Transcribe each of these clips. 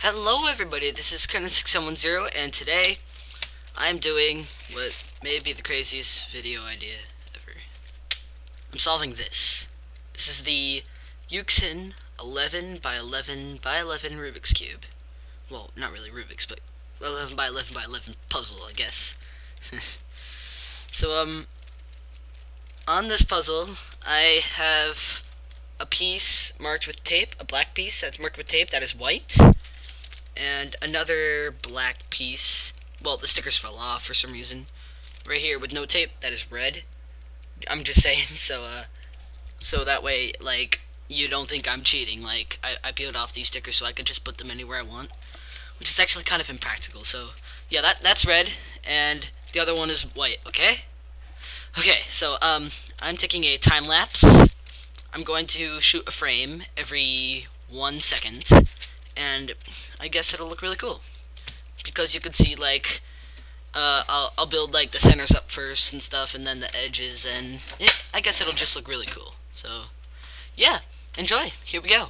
Hello everybody, this is Chrnan and today I'm doing what may be the craziest video idea ever. I'm solving this. This is the Yuxin 11 by 11 by 11 Rubik's Cube. Well, not really Rubik's, but 11 by 11 by 11 puzzle, I guess. So, on this puzzle, I have a piece marked with tape, a black piece that's marked with tape that is white, and another black piece, well, the stickers fell off for some reason, right here with no tape, that is red. I'm just saying, so that way, like, you don't think I'm cheating. Like, I peeled off these stickers so I could just put them anywhere I want, which is actually kind of impractical. So, yeah, that's red, and the other one is white, okay? Okay, so, I'm taking a time lapse. I'm going to shoot a frame every 1 second, and I guess it'll look really cool, because you could see, like, I'll build, like, the centers up first and stuff, and then the edges, and I guess it'll just look really cool. So, yeah, enjoy. Here we go.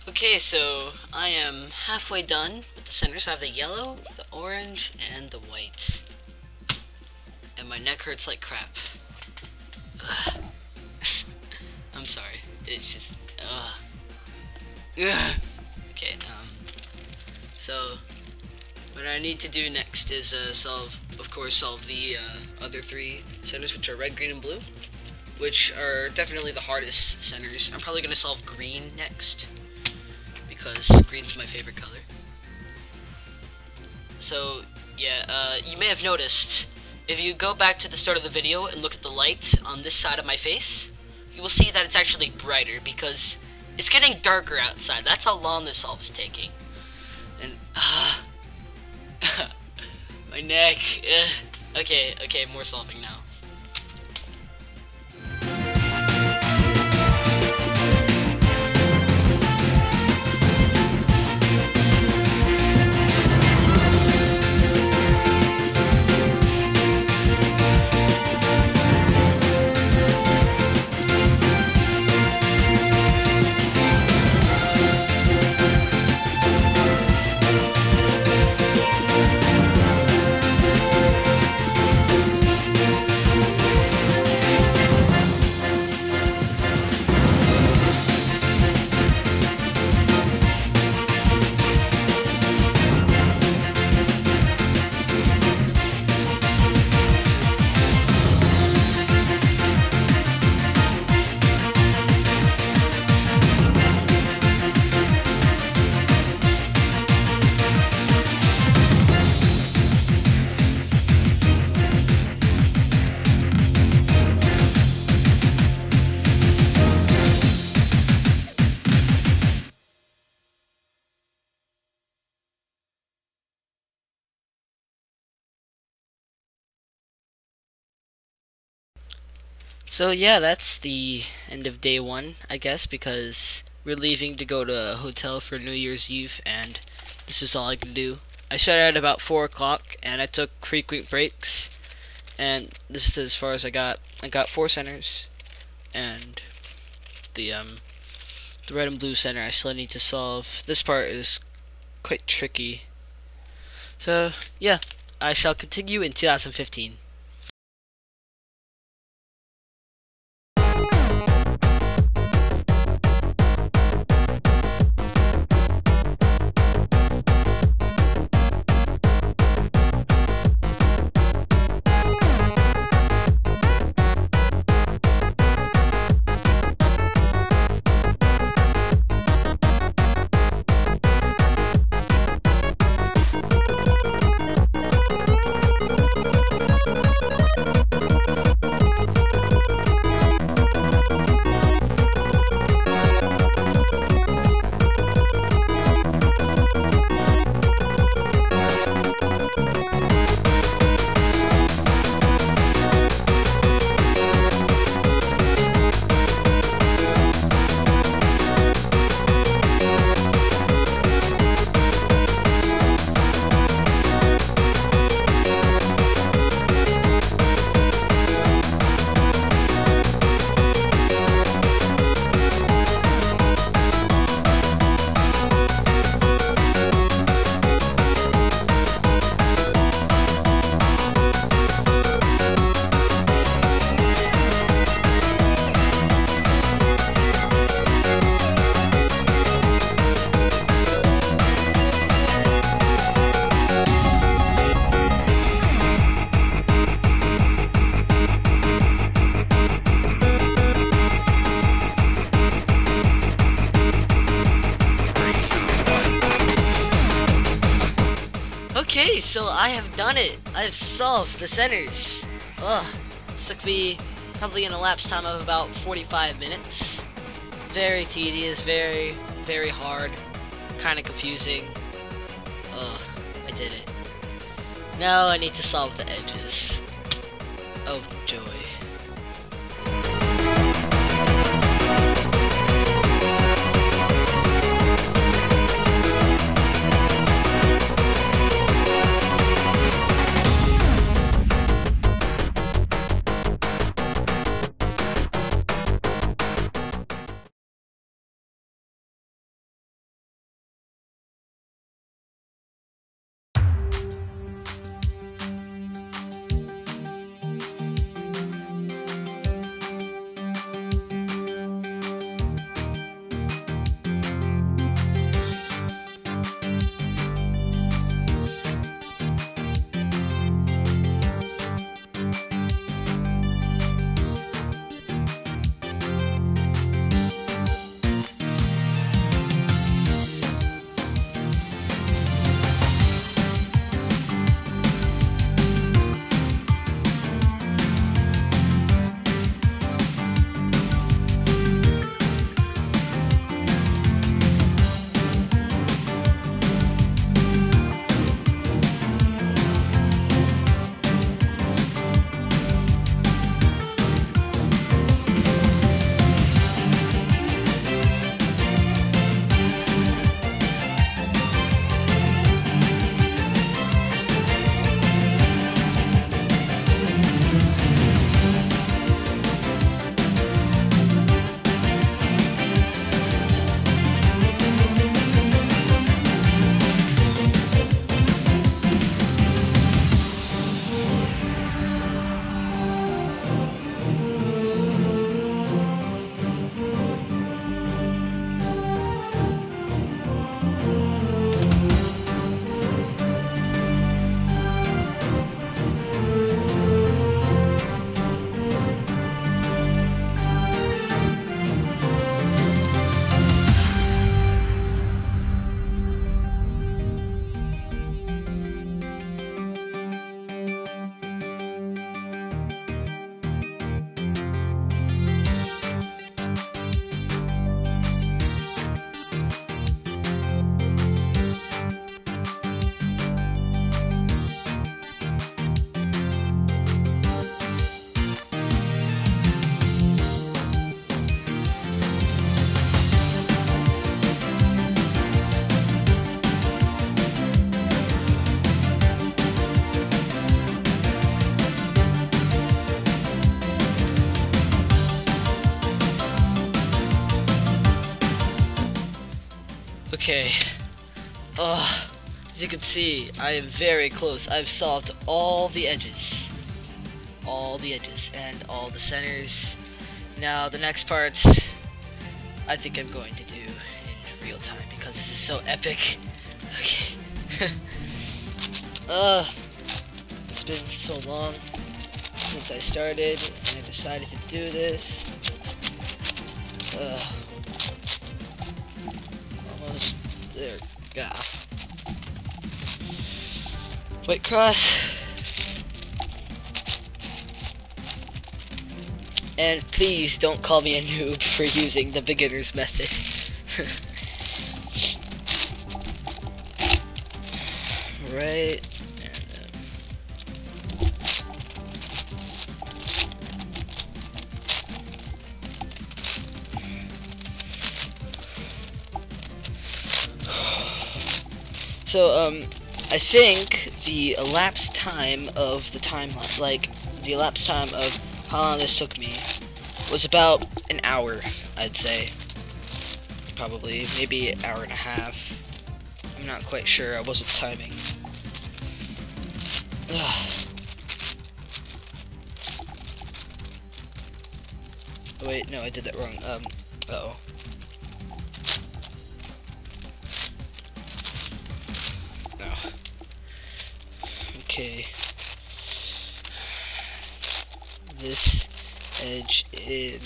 Okay, so I am halfway done with the centers. I have the yellow, the orange, and the white. And my neck hurts like crap. Ugh. I'm sorry. It's just, ugh. Okay, so what I need to do next is solve the other three centers, which are red, green, and blue, which are definitely the hardest centers. I'm probably going to solve green next, because green's my favorite color. So, yeah, you may have noticed, if you go back to the start of the video and look at the light on this side of my face, you will see that it's actually brighter, because it's getting darker outside. That's how long this solve is taking. And, my neck, okay, more solving now. So yeah, that's the end of day one, I guess, because we're leaving to go to a hotel for New Year's Eve, and this is all I can do. I started at about 4 o'clock, and I took frequent breaks, and this is as far as I got. I got 4 centers, and the red and blue center I still need to solve. This part is quite tricky. So yeah, I shall continue in 2015. Okay, so I have done it. I have solved the centers. Ugh, this took me probably an elapsed time of about 45 minutes. Very tedious, very hard, kind of confusing. Ugh, I did it. Now I need to solve the edges. Oh, joy. Okay. Oh, as you can see, I am very close. I've solved all the edges. All the edges and all the centers. Now the next part, I think I'm going to do in real time because this is so epic. Okay. It's been so long since I started and I decided to do this. Almost there. Yeah. White cross. And please don't call me a noob for using the beginner's method. Right. So, I think the elapsed time of the timeline, like, the elapsed time of how long this took me was about an hour, I'd say. Probably, maybe an hour and a half. I'm not quite sure, I wasn't timing. Ugh. Oh, wait, no, I did that wrong. Uh-oh. Okay. This edge in.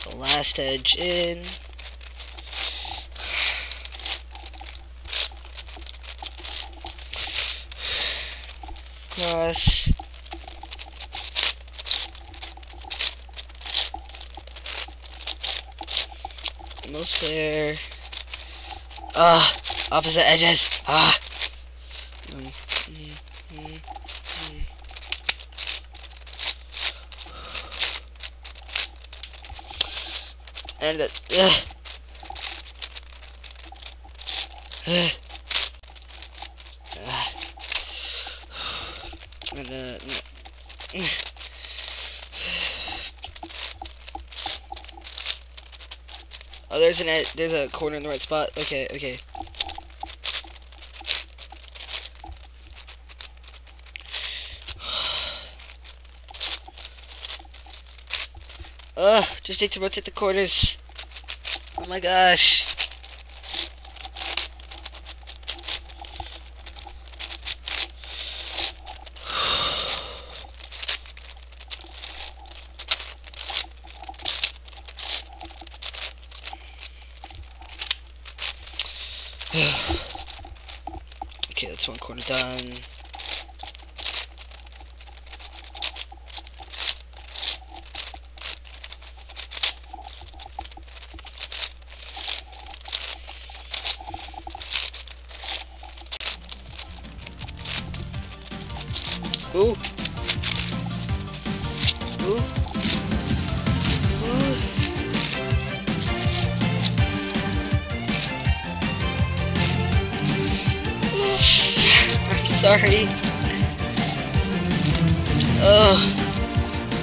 The last edge in. Cross. Almost there. Opposite edges. And oh, there's a corner in the right spot. Okay, okay. Just need to rotate the corners. Oh my gosh. Okay, that's one corner done. Ooh. Ooh. Ooh. I'm sorry.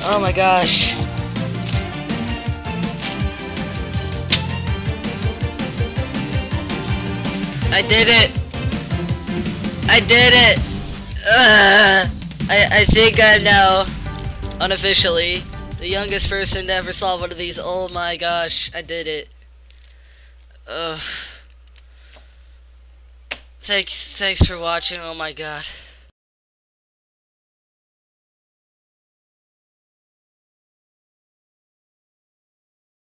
Oh my gosh. I did it. I did it. I think I'm now, unofficially, the youngest person to ever solve one of these. Oh my gosh, I did it. Thanks for watching. Oh my god.